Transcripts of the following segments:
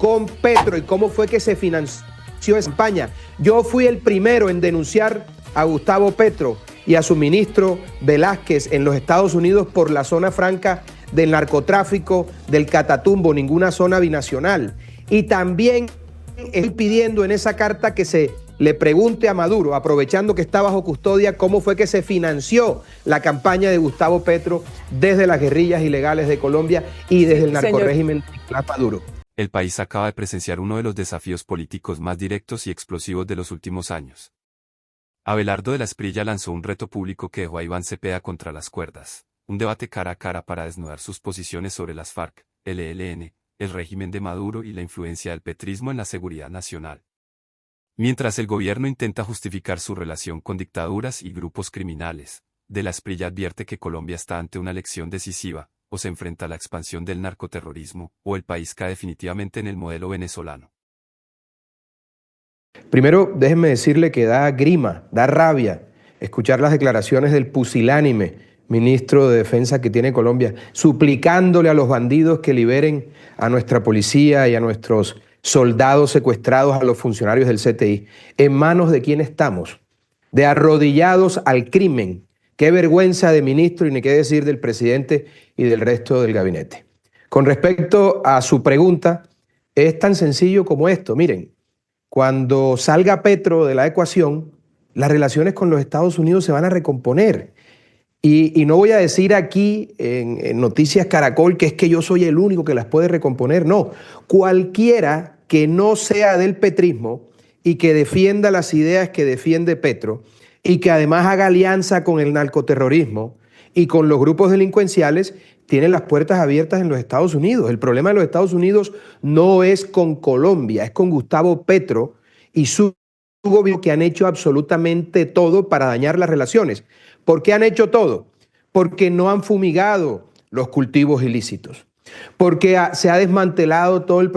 con Petro y cómo fue que se financió España. Yo fui el primero en denunciar a Gustavo Petro y a su ministro Velázquez en los Estados Unidos por la zona franca del narcotráfico, del Catatumbo, ninguna zona binacional. Y también estoy pidiendo en esa carta que se le pregunte a Maduro, aprovechando que está bajo custodia, cómo fue que se financió la campaña de Gustavo Petro desde las guerrillas ilegales de Colombia y desde el narcorrégimen de Nicolás Maduro. El país acaba de presenciar uno de los desafíos políticos más directos y explosivos de los últimos años. Abelardo de la Espriella lanzó un reto público que dejó a Iván Cepeda contra las cuerdas, un debate cara a cara para desnudar sus posiciones sobre las FARC, el ELN, el régimen de Maduro y la influencia del petrismo en la seguridad nacional. Mientras el gobierno intenta justificar su relación con dictaduras y grupos criminales, de la Espriella advierte que Colombia está ante una elección decisiva, o se enfrenta a la expansión del narcoterrorismo, o el país cae definitivamente en el modelo venezolano. Primero, déjenme decirle que da grima, da rabia escuchar las declaraciones del pusilánime ministro de Defensa que tiene Colombia, suplicándole a los bandidos que liberen a nuestra policía y a nuestros soldados secuestrados, a los funcionarios del CTI. ¿En manos de quién estamos? De arrodillados al crimen. Qué vergüenza de ministro y ni qué decir del presidente y del resto del gabinete. Con respecto a su pregunta, es tan sencillo como esto. Miren, cuando salga Petro de la ecuación, las relaciones con los Estados Unidos se van a recomponer. Y no voy a decir aquí en Noticias Caracol que es que yo soy el único que las puede recomponer. No, cualquiera que no sea del petrismo y que defienda las ideas que defiende Petro y que además haga alianza con el narcoterrorismo y con los grupos delincuenciales, tiene las puertas abiertas en los Estados Unidos. El problema de los Estados Unidos no es con Colombia, es con Gustavo Petro y su gobierno, que han hecho absolutamente todo para dañar las relaciones. ¿Por qué han hecho todo? Porque no han fumigado los cultivos ilícitos, porque se ha desmantelado todo el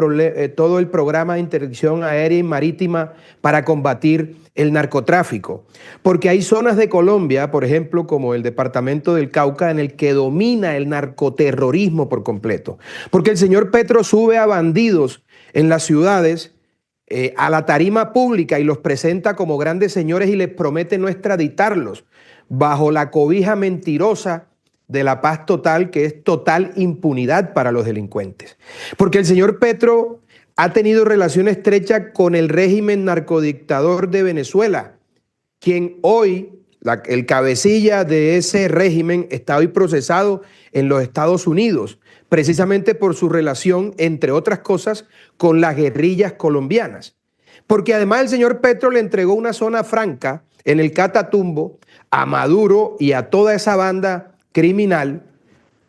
programa de interdicción aérea y marítima para combatir el narcotráfico, porque hay zonas de Colombia, por ejemplo, como el departamento del Cauca, en el que domina el narcoterrorismo por completo, porque el señor Petro sube a bandidos en las ciudades a la tarima pública y los presenta como grandes señores y les promete no extraditarlos bajo la cobija mentirosa de la paz total, que es total impunidad para los delincuentes. Porque el señor Petro ha tenido relación estrecha con el régimen narcodictador de Venezuela, quien hoy, el cabecilla de ese régimen, está hoy procesado en los Estados Unidos, precisamente por su relación, entre otras cosas, con las guerrillas colombianas. Porque además el señor Petro le entregó una zona franca en el Catatumbo a Maduro y a toda esa banda criminal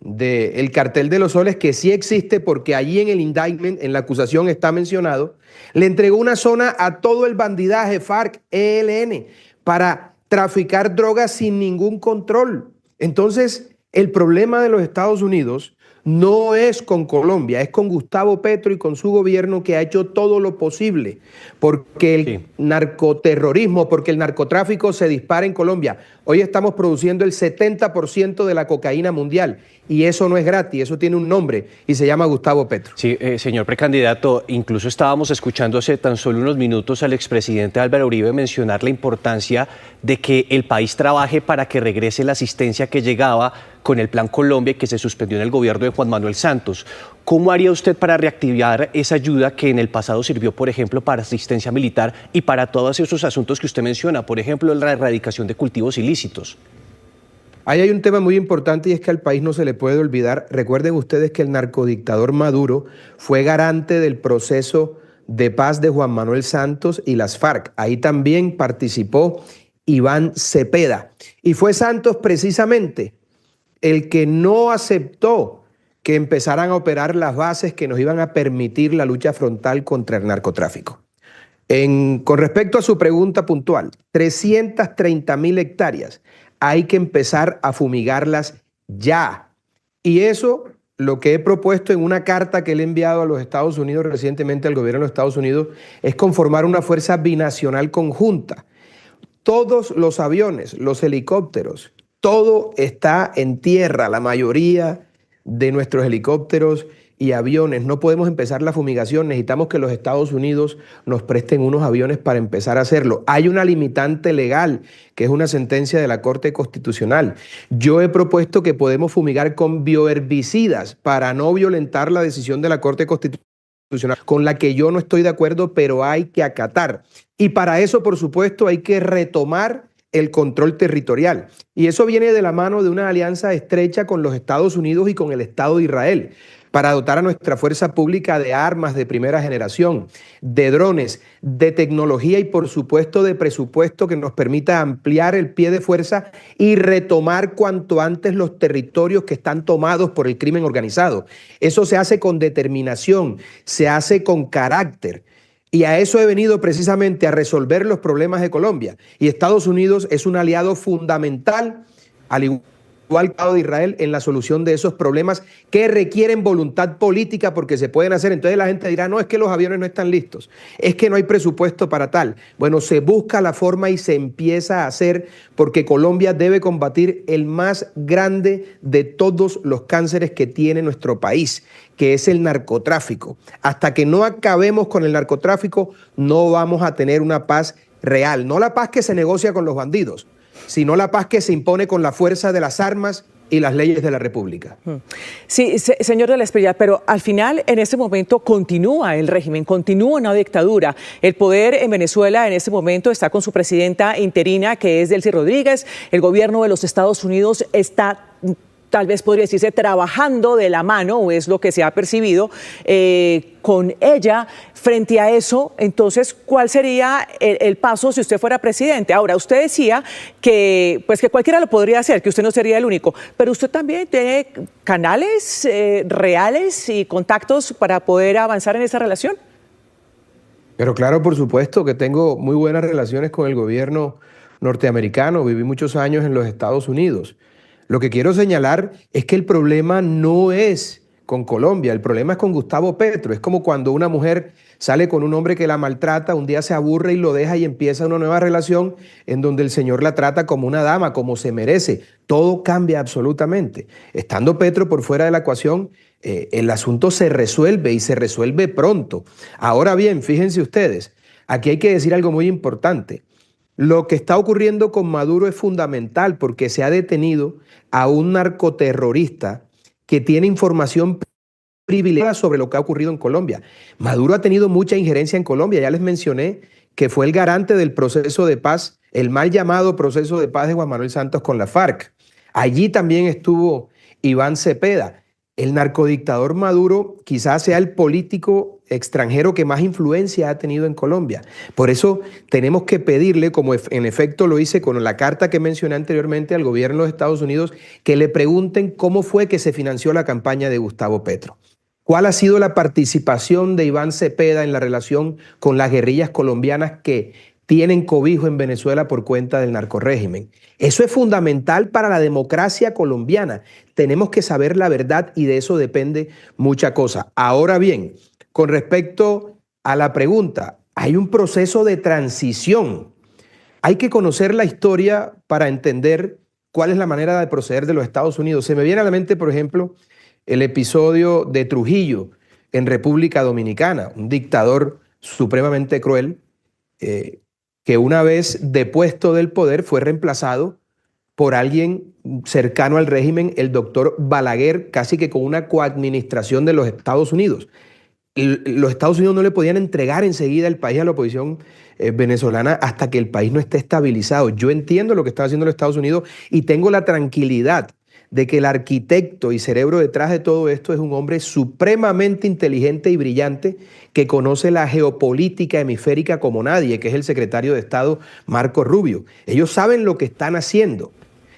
del Cartel de los Soles, que sí existe porque allí en el indictment, en la acusación está mencionado, le entregó una zona a todo el bandidaje FARC, ELN, para traficar drogas sin ningún control. Entonces, el problema de los Estados Unidos no es con Colombia, es con Gustavo Petro y con su gobierno, que ha hecho todo lo posible porque el narcoterrorismo, porque el narcotráfico se dispara en Colombia. Hoy estamos produciendo el 70% de la cocaína mundial y eso no es gratis, eso tiene un nombre y se llama Gustavo Petro. Sí, señor precandidato, incluso estábamos escuchando hace tan solo unos minutos al expresidente Álvaro Uribe mencionar la importancia de que el país trabaje para que regrese la asistencia que llegaba con el Plan Colombia y que se suspendió en el gobierno de Juan Manuel Santos. ¿Cómo haría usted para reactivar esa ayuda que en el pasado sirvió, por ejemplo, para asistencia militar y para todos esos asuntos que usted menciona, por ejemplo, la erradicación de cultivos ilícitos? Ahí hay un tema muy importante y es que al país no se le puede olvidar. Recuerden ustedes que el narcodictador Maduro fue garante del proceso de paz de Juan Manuel Santos y las FARC. Ahí también participó Iván Cepeda. Y fue Santos precisamente el que no aceptó que empezaran a operar las bases que nos iban a permitir la lucha frontal contra el narcotráfico. Con respecto a su pregunta puntual, 330.000 hectáreas, hay que empezar a fumigarlas ya. Y eso, lo que he propuesto en una carta que le he enviado a los Estados Unidos recientemente al gobierno de los Estados Unidos, es conformar una fuerza binacional conjunta. Todos los aviones, los helicópteros, todo está en tierra, la mayoría de nuestros helicópteros y aviones. No podemos empezar la fumigación, necesitamos que los Estados Unidos nos presten unos aviones para empezar a hacerlo. Hay una limitante legal, que es una sentencia de la Corte Constitucional. Yo he propuesto que podemos fumigar con bioherbicidas para no violentar la decisión de la Corte Constitucional, con la que yo no estoy de acuerdo, pero hay que acatar. Y para eso, por supuesto, hay que retomar el control territorial. Y eso viene de la mano de una alianza estrecha con los Estados Unidos y con el Estado de Israel, para dotar a nuestra fuerza pública de armas de primera generación, de drones, de tecnología y por supuesto de presupuesto que nos permita ampliar el pie de fuerza y retomar cuanto antes los territorios que están tomados por el crimen organizado. Eso se hace con determinación, se hace con carácter. Y a eso he venido precisamente, a resolver los problemas de Colombia. Y Estados Unidos es un aliado fundamental, al igual que de Israel, en la solución de esos problemas que requieren voluntad política porque se pueden hacer. Entonces la gente dirá, no, es que los aviones no están listos, es que no hay presupuesto para tal. Bueno, se busca la forma y se empieza a hacer, porque Colombia debe combatir el más grande de todos los cánceres que tiene nuestro país, que es el narcotráfico. Hasta que no acabemos con el narcotráfico, no vamos a tener una paz real, no la paz que se negocia con los bandidos, sino la paz que se impone con la fuerza de las armas y las leyes de la República. Sí, señor de la Espriella, pero al final, en este momento, continúa el régimen, continúa una dictadura. El poder en Venezuela en este momento está con su presidenta interina, que es Delcy Rodríguez. El gobierno de los Estados Unidos está, tal vez podría decirse, trabajando de la mano, o es lo que se ha percibido, con ella. Frente a eso, entonces, ¿cuál sería el paso si usted fuera presidente? Ahora, usted decía que cualquiera lo podría hacer, que usted no sería el único, pero usted también tiene canales reales y contactos para poder avanzar en esa relación. Pero claro, por supuesto que tengo muy buenas relaciones con el gobierno norteamericano, viví muchos años en los Estados Unidos. Lo que quiero señalar es que el problema no es con Colombia, el problema es con Gustavo Petro. Es como cuando una mujer sale con un hombre que la maltrata, un día se aburre y lo deja y empieza una nueva relación en donde el señor la trata como una dama, como se merece. Todo cambia absolutamente. Estando Petro por fuera de la ecuación, el asunto se resuelve y se resuelve pronto. Ahora bien, fíjense ustedes, aquí hay que decir algo muy importante. Lo que está ocurriendo con Maduro es fundamental porque se ha detenido a un narcoterrorista que tiene información privilegiada sobre lo que ha ocurrido en Colombia. Maduro ha tenido mucha injerencia en Colombia. Ya les mencioné que fue el garante del proceso de paz, el mal llamado proceso de paz de Juan Manuel Santos con la FARC. Allí también estuvo Iván Cepeda. El narcodictador Maduro quizás sea el político extranjero que más influencia ha tenido en Colombia. Por eso tenemos que pedirle, como en efecto lo hice con la carta que mencioné anteriormente al gobierno de Estados Unidos, que le pregunten cómo fue que se financió la campaña de Gustavo Petro. ¿Cuál ha sido la participación de Iván Cepeda en la relación con las guerrillas colombianas que tienen cobijo en Venezuela por cuenta del narcorrégimen? Eso es fundamental para la democracia colombiana. Tenemos que saber la verdad y de eso depende mucha cosa. Ahora bien, con respecto a la pregunta, hay un proceso de transición. Hay que conocer la historia para entender cuál es la manera de proceder de los Estados Unidos. Se me viene a la mente, por ejemplo, el episodio de Trujillo en República Dominicana, un dictador supremamente cruel, que una vez depuesto del poder fue reemplazado por alguien cercano al régimen, el doctor Balaguer, casi que con una coadministración de los Estados Unidos. Los Estados Unidos no le podían entregar enseguida el país a la oposición venezolana hasta que el país no esté estabilizado. Yo entiendo lo que están haciendo los Estados Unidos y tengo la tranquilidad de que el arquitecto y cerebro detrás de todo esto es un hombre supremamente inteligente y brillante que conoce la geopolítica hemisférica como nadie, que es el secretario de Estado Marco Rubio. Ellos saben lo que están haciendo.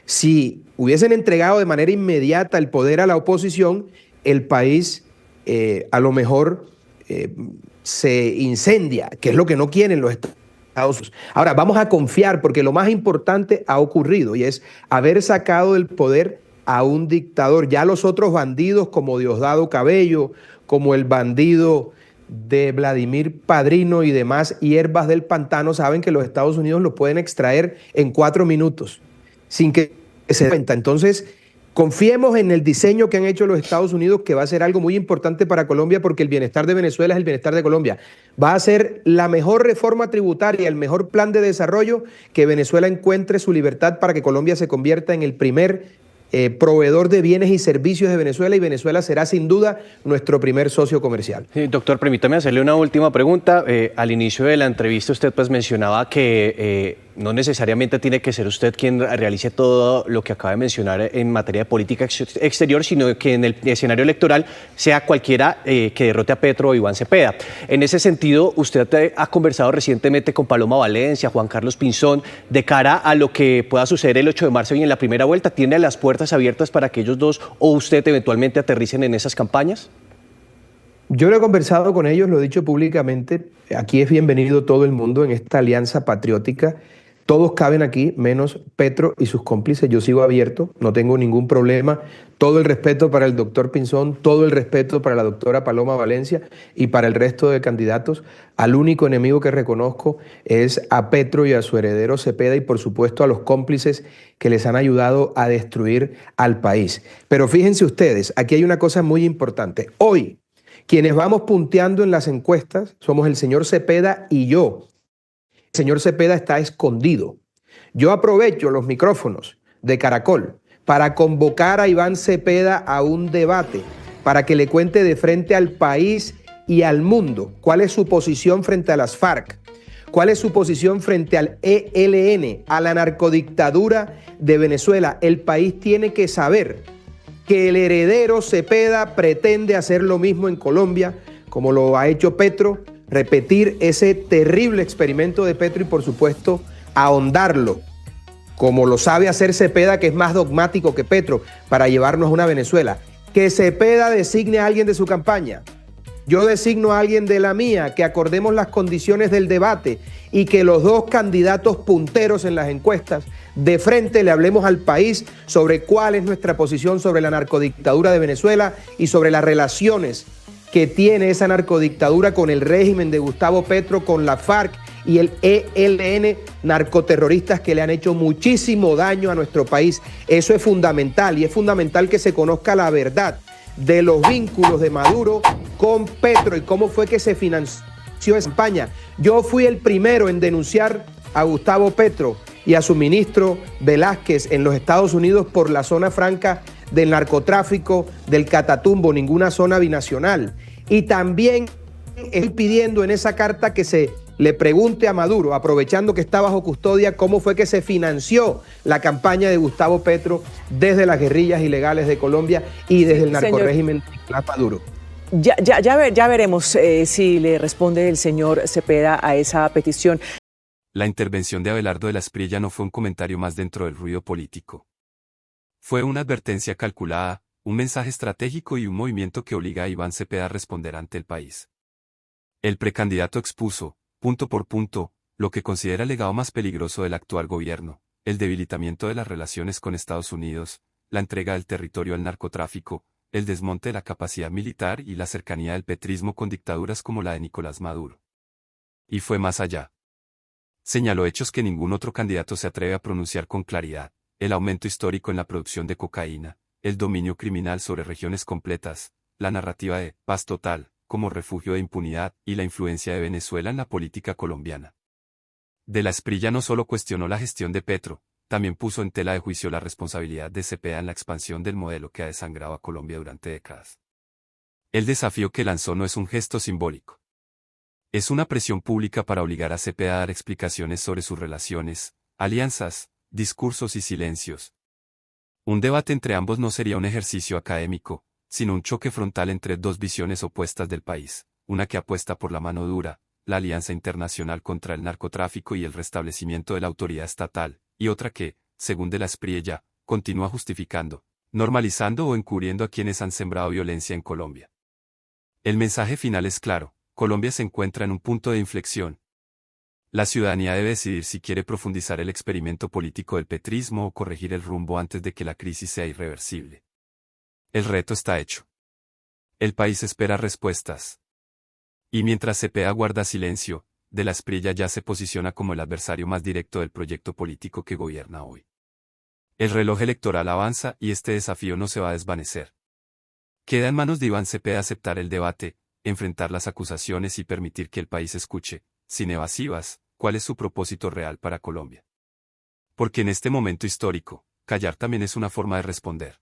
Si hubiesen entregado de manera inmediata el poder a la oposición, el país a lo mejor se incendia, que es lo que no quieren los Estados Unidos. Ahora, vamos a confiar porque lo más importante ha ocurrido y es haber sacado del poder a un dictador. Ya los otros bandidos como Diosdado Cabello, como el bandido de Vladimir Padrino y demás hierbas del pantano saben que los Estados Unidos lo pueden extraer en 4 minutos sin que se dé cuenta. Entonces, Confiemos en el diseño que han hecho los Estados Unidos, que va a ser algo muy importante para Colombia, porque el bienestar de Venezuela es el bienestar de Colombia. Va a ser la mejor reforma tributaria, el mejor plan de desarrollo, que Venezuela encuentre su libertad para que Colombia se convierta en el primer proveedor de bienes y servicios de Venezuela, y Venezuela será sin duda nuestro primer socio comercial. Sí, doctor, permítame hacerle una última pregunta. Al inicio de la entrevista usted pues mencionaba que no necesariamente tiene que ser usted quien realice todo lo que acaba de mencionar en materia de política exterior, sino que en el escenario electoral sea cualquiera que derrote a Petro o Iván Cepeda. En ese sentido, usted ha conversado recientemente con Paloma Valencia, Juan Carlos Pinzón, de cara a lo que pueda suceder el 8 de marzo y en la primera vuelta. ¿Tiene las puertas abiertas para que ellos dos o usted eventualmente aterricen en esas campañas? Yo lo he conversado con ellos, lo he dicho públicamente. Aquí es bienvenido todo el mundo en esta alianza patriótica. Todos caben aquí, menos Petro y sus cómplices. Yo sigo abierto, no tengo ningún problema. Todo el respeto para el doctor Pinzón, todo el respeto para la doctora Paloma Valencia y para el resto de candidatos. Al único enemigo que reconozco es a Petro y a su heredero Cepeda, y por supuesto a los cómplices que les han ayudado a destruir al país. Pero fíjense ustedes, aquí hay una cosa muy importante. Hoy, quienes vamos punteando en las encuestas somos el señor Cepeda y yo. El señor Cepeda está escondido. Yo aprovecho los micrófonos de Caracol para convocar a Iván Cepeda a un debate, para que le cuente de frente al país y al mundo cuál es su posición frente a las FARC, cuál es su posición frente al ELN, a la narcodictadura de Venezuela. El país tiene que saber que el heredero Cepeda pretende hacer lo mismo en Colombia, como lo ha hecho Petro, repetir ese terrible experimento de Petro y por supuesto ahondarlo, como lo sabe hacer Cepeda, que es más dogmático que Petro, para llevarnos a una Venezuela. Que Cepeda designe a alguien de su campaña, yo designo a alguien de la mía, que acordemos las condiciones del debate y que los dos candidatos punteros en las encuestas de frente le hablemos al país sobre cuál es nuestra posición sobre la narcodictadura de Venezuela y sobre las relaciones que tiene esa narcodictadura con el régimen de Gustavo Petro, con la FARC y el ELN, narcoterroristas que le han hecho muchísimo daño a nuestro país. Eso es fundamental, y es fundamental que se conozca la verdad de los vínculos de Maduro con Petro y cómo fue que se financió esa campaña. Yo fui el primero en denunciar a Gustavo Petro y a su ministro Velázquez en los Estados Unidos por la zona franca del narcotráfico, del Catatumbo, ninguna zona binacional. Y también estoy pidiendo en esa carta que se le pregunte a Maduro, aprovechando que está bajo custodia, cómo fue que se financió la campaña de Gustavo Petro desde las guerrillas ilegales de Colombia y desde el narcorrégimen de Nicolás Maduro. Ya veremos si le responde el señor Cepeda a esa petición. La intervención de Abelardo de la Espriella no fue un comentario más dentro del ruido político. Fue una advertencia calculada, un mensaje estratégico y un movimiento que obliga a Iván Cepeda a responder ante el país. El precandidato expuso, punto por punto, lo que considera el legado más peligroso del actual gobierno, el debilitamiento de las relaciones con Estados Unidos, la entrega del territorio al narcotráfico, el desmonte de la capacidad militar y la cercanía del petrismo con dictaduras como la de Nicolás Maduro. Y fue más allá. Señaló hechos que ningún otro candidato se atreve a pronunciar con claridad: el aumento histórico en la producción de cocaína, el dominio criminal sobre regiones completas, la narrativa de paz total como refugio de impunidad y la influencia de Venezuela en la política colombiana. De la Espriella no solo cuestionó la gestión de Petro, también puso en tela de juicio la responsabilidad de Cepeda en la expansión del modelo que ha desangrado a Colombia durante décadas. El desafío que lanzó no es un gesto simbólico. Es una presión pública para obligar a Cepeda a dar explicaciones sobre sus relaciones, alianzas, discursos y silencios. Un debate entre ambos no sería un ejercicio académico, sino un choque frontal entre dos visiones opuestas del país, una que apuesta por la mano dura, la alianza internacional contra el narcotráfico y el restablecimiento de la autoridad estatal, y otra que, según de la Espriella, continúa justificando, normalizando o encubriendo a quienes han sembrado violencia en Colombia. El mensaje final es claro: Colombia se encuentra en un punto de inflexión. La ciudadanía debe decidir si quiere profundizar el experimento político del petrismo o corregir el rumbo antes de que la crisis sea irreversible. El reto está hecho. El país espera respuestas. Y mientras Cepeda guarda silencio, de la Espriella ya se posiciona como el adversario más directo del proyecto político que gobierna hoy. El reloj electoral avanza y este desafío no se va a desvanecer. Queda en manos de Iván Cepeda aceptar el debate, enfrentar las acusaciones y permitir que el país escuche, sin evasivas, cuál es su propósito real para Colombia. Porque en este momento histórico, callar también es una forma de responder.